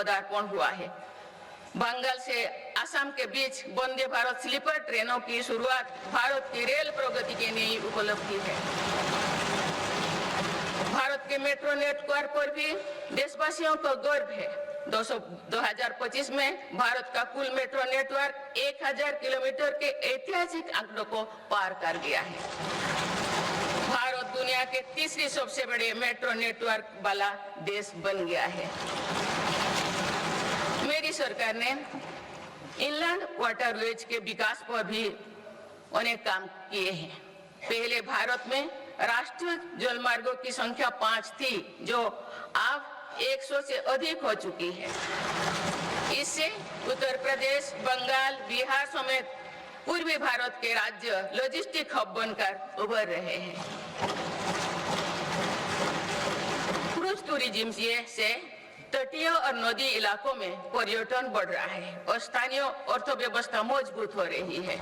पदार्पण हुआ है। बंगाल से असम के बीच वंदे भारत स्लीपर ट्रेनों की शुरुआत भारत की रेल प्रगति की नई उपलब्धि है। भारत के मेट्रो नेटवर्क पर भी देशवासियों को गर्व है। 2025 में भारत का कुल मेट्रो नेटवर्क 1000 किलोमीटर के ऐतिहासिक आंकड़ों को पार कर गया है। भारत दुनिया के तीसरी सबसे बड़े मेट्रो नेटवर्क वाला देश बन गया है। मेरी सरकार ने इनलैंड वाटरवेज के विकास पर भी अनेक काम किए हैं। पहले भारत में राष्ट्रीय जलमार्गों की संख्या 5 थी, जो अब 100 से अधिक हो चुकी है। इससे उत्तर प्रदेश, बंगाल, बिहार समेत पूर्वी भारत के राज्य लॉजिस्टिक हब बनकर उभर रहे हैं। क्रूज टूरिज्म से तटीय और नदी इलाकों में पर्यटन बढ़ रहा है और स्थानीय अर्थव्यवस्था मजबूत हो रही है।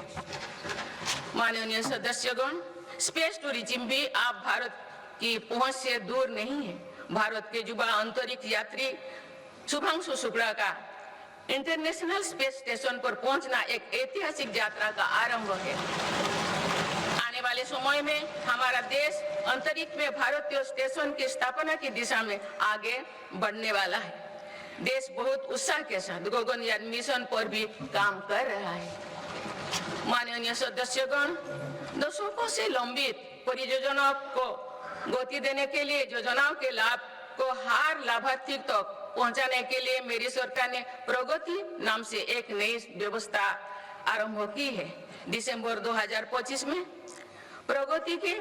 माननीय सदस्यगण, स्पेस टूरिज्म भी अब भारत की पहुंच से दूर नहीं है। भारत के युवा अंतरिक्ष यात्री शुभांशु शुक्ला का इंटरनेशनल स्पेस स्टेशन पर पहुंचना एक ऐतिहासिक यात्रा का आरंभ है। आने वाले समय में हमारा देश अंतरिक्ष में भारतीय स्टेशन की स्थापना की दिशा में आगे बढ़ने वाला है। देश बहुत उत्साह के साथ गगनयान मिशन पर भी काम कर रहा है। माननीय सदस्यगण, दशकों से लंबित परियोजनाओं को गति देने के लिए योजनाओं के लाभ को हर लाभार्थी तक पहुंचाने के लिए मेरी सरकार ने प्रगति नाम से एक नई व्यवस्था आरंभ की है। दिसंबर 2025 में प्रगति के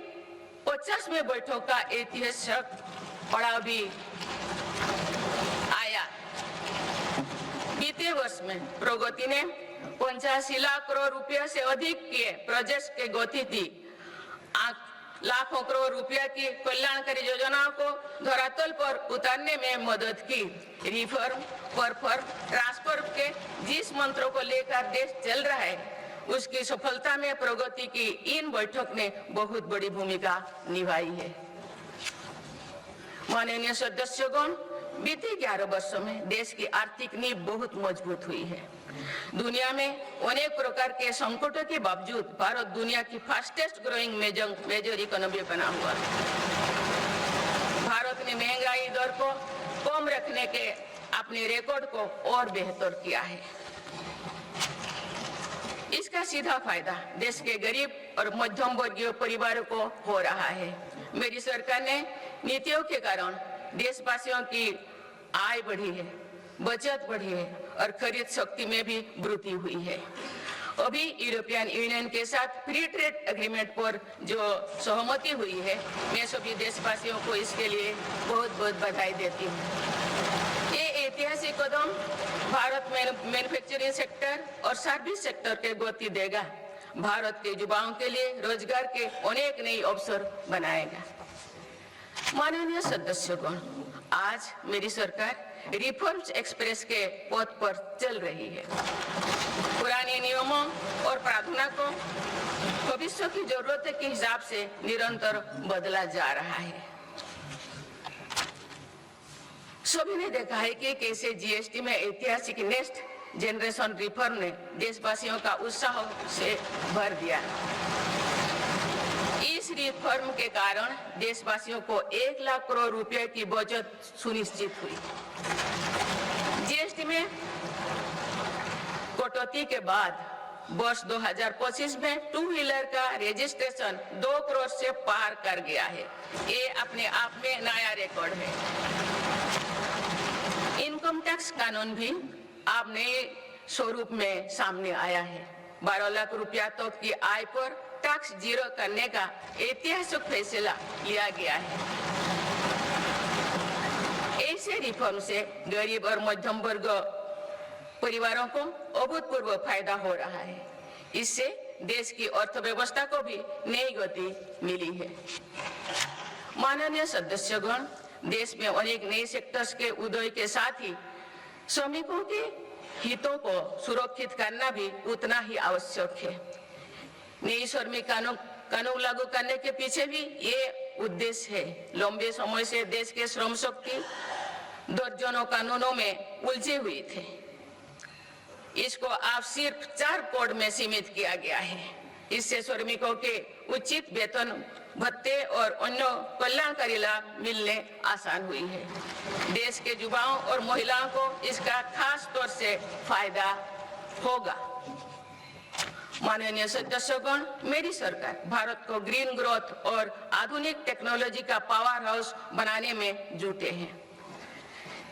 50वें बैठक का ऐतिहासिक पड़ाव भी आया। बीते वर्ष में प्रगति ने 85 लाख करोड़ रुपया से अधिक के प्रोजेक्ट के गति दी। लाखों करोड़ रुपया की कल्याणकारी योजनाओं को धरातल पर उतारने में मदद की। रिफॉर्म, परफॉर्म, ट्रांसफर के जिस मंत्रों को लेकर देश चल रहा है, उसकी सफलता में प्रगति की इन बैठक ने बहुत बड़ी भूमिका निभाई है। माननीय सदस्यगण, बीते 11 वर्षों में देश की आर्थिक नींव बहुत मजबूत हुई है। दुनिया में अनेक प्रकार के संकटों के बावजूद भारत दुनिया की फास्टेस्ट ग्रोइंग मेजर इकोनॉमी बना हुआ है। भारत ने महंगाई दर को कम रखने के अपने रिकॉर्ड को और बेहतर किया है। इसका सीधा फायदा देश के गरीब और मध्यम वर्गीय परिवारों को हो रहा है। मेरी सरकार ने नीतियों के कारण देशवासियों की आय बढ़ी है, बचत बढ़ी है और खरीद शक्ति में भी वृद्धि हुई है। अभी यूरोपियन यूनियन के साथ फ्री ट्रेड एग्रीमेंट पर जो सहमति हुई है, मैं सभी देशवासियों को इसके लिए बहुत बहुत बधाई देती हूँ। ये ऐतिहासिक कदम भारत में मैन्युफैक्चरिंग सेक्टर और सर्विस सेक्टर के गति देगा। भारत के युवाओं के लिए रोजगार के अनेक नए अवसर बनाएगा। माननीय सदस्यगण, आज मेरी सरकार रिफॉर्म्स एक्सप्रेस के पथ पर चल रही है। पुराने नियमों और प्रावधानों को भविष्य की जरूरत के हिसाब से निरंतर बदला जा रहा है। सभी ने देखा है कि कैसे जीएसटी में ऐतिहासिक नेक्स्ट जनरेशन रिफॉर्म ने देशवासियों का उत्साह से भर दिया। इस रिफॉर्म के कारण देशवासियों को 1 लाख करोड़ रुपए की बचत सुनिश्चित हुई। जीएसटी में कटौती के बाद वर्ष 2025 में 2 व्हीलर का रजिस्ट्रेशन 2 करोड़ से पार कर गया है। ये अपने आप में नया रिकॉर्ड है। इनकम टैक्स कानून भी अब नए स्वरूप में सामने आया है। 12 लाख रुपया तक की आय पर टैक्स जीरो करने का ऐतिहासिक फैसला लिया गया है। ऐसे रिफॉर्म से गरीब और मध्यम वर्ग परिवारों को अभूतपूर्व फायदा हो रहा है। इससे देश की अर्थव्यवस्था को भी नई गति मिली है। माननीय सदस्यगण, देश में अनेक नए सेक्टर्स के उदय के साथ ही श्रमिकों के हितों को सुरक्षित करना भी उतना ही आवश्यक है। नई श्रमिक कानून लागू करने के पीछे भी ये उद्देश्य है। लंबे समय से देश के श्रम शक्ति दर्जनों कानूनों में उलझे हुए थे। इसको अब सिर्फ 4 कोड में सीमित किया गया है। इससे श्रमिकों के उचित वेतन भत्ते और अन्य कल्याणकारी लाभ मिलने आसान हुई है। देश के युवाओं और महिलाओं को इसका खास तौर से फायदा होगा। माननीय सदस्यगण, मेरी सरकार भारत को ग्रीन ग्रोथ और आधुनिक टेक्नोलॉजी का पावर हाउस बनाने में जुटे हैं।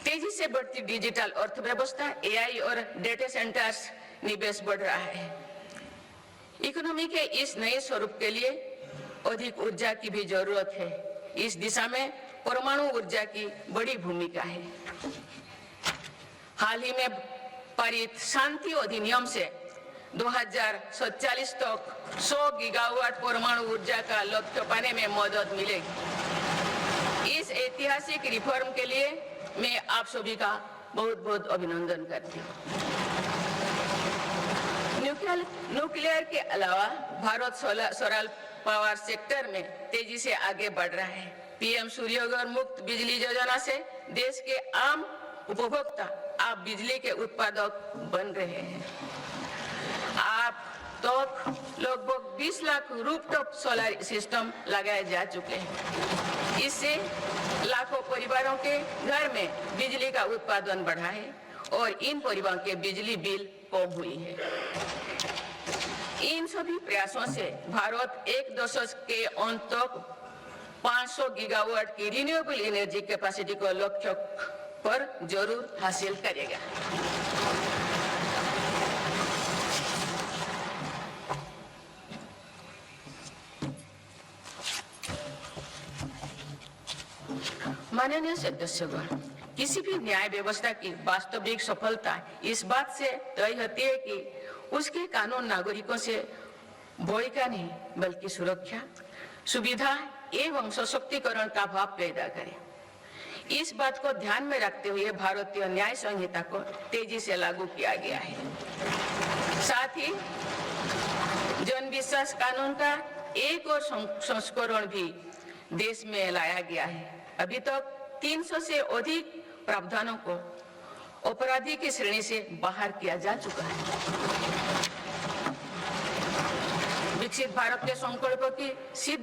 तेजी से बढ़ती डिजिटल अर्थव्यवस्था, एआई और डेटा सेंटर्स निवेश बढ़ रहा है। इकोनॉमी के इस नए स्वरूप के लिए अधिक ऊर्जा की भी जरूरत है। इस दिशा में परमाणु ऊर्जा की बड़ी भूमिका है। हाल ही में पारित शांति अधिनियम से 2047 तक 100 गीगावाट परमाणु ऊर्जा का लक्ष्य पाने में मदद मिलेगी। इस ऐतिहासिक रिफॉर्म के लिए मैं आप सभी का बहुत बहुत अभिनंदन करती हूँ। न्यूक्लियर के अलावा भारत सोलर पावर सेक्टर में तेजी से आगे बढ़ रहा है। पीएम सूर्यघर मुक्त बिजली योजना से देश के आम उपभोक्ता आप बिजली के उत्पादक बन रहे हैं। आप तक लगभग 20 लाख रूफटॉप सोलर सिस्टम लगाए जा चुके हैं। इससे लाखों परिवारों के घर में बिजली का उत्पादन बढ़ा है और इन परिवारों के बिजली बिल कम हुई है। इन सभी प्रयासों से भारत एक दशक के अंत तक 500 गीगावाट की रिन्यूएबल एनर्जी कैपेसिटी को लक्ष्य पर जरूर हासिल करेगा। माननीय सदस्यगण, किसी भी न्याय व्यवस्था की वास्तविक सफलता इस बात से तय होती है कि उसके कानून नागरिकों से भय का नहीं बल्कि सुरक्षा, सुविधा एवं सशक्तिकरण का भाव पैदा करे। इस बात को ध्यान में रखते हुए भारतीय न्याय संहिता को तेजी से लागू किया गया है। साथ ही जन विश्वास कानून का एक और संस्करण भी देश में लाया गया है। अभी तक 300 से अधिक प्रावधानों को अपराधी की श्रेणी से बाहर किया जा चुका है। विकसित भारत के संकल्प की सिद्धि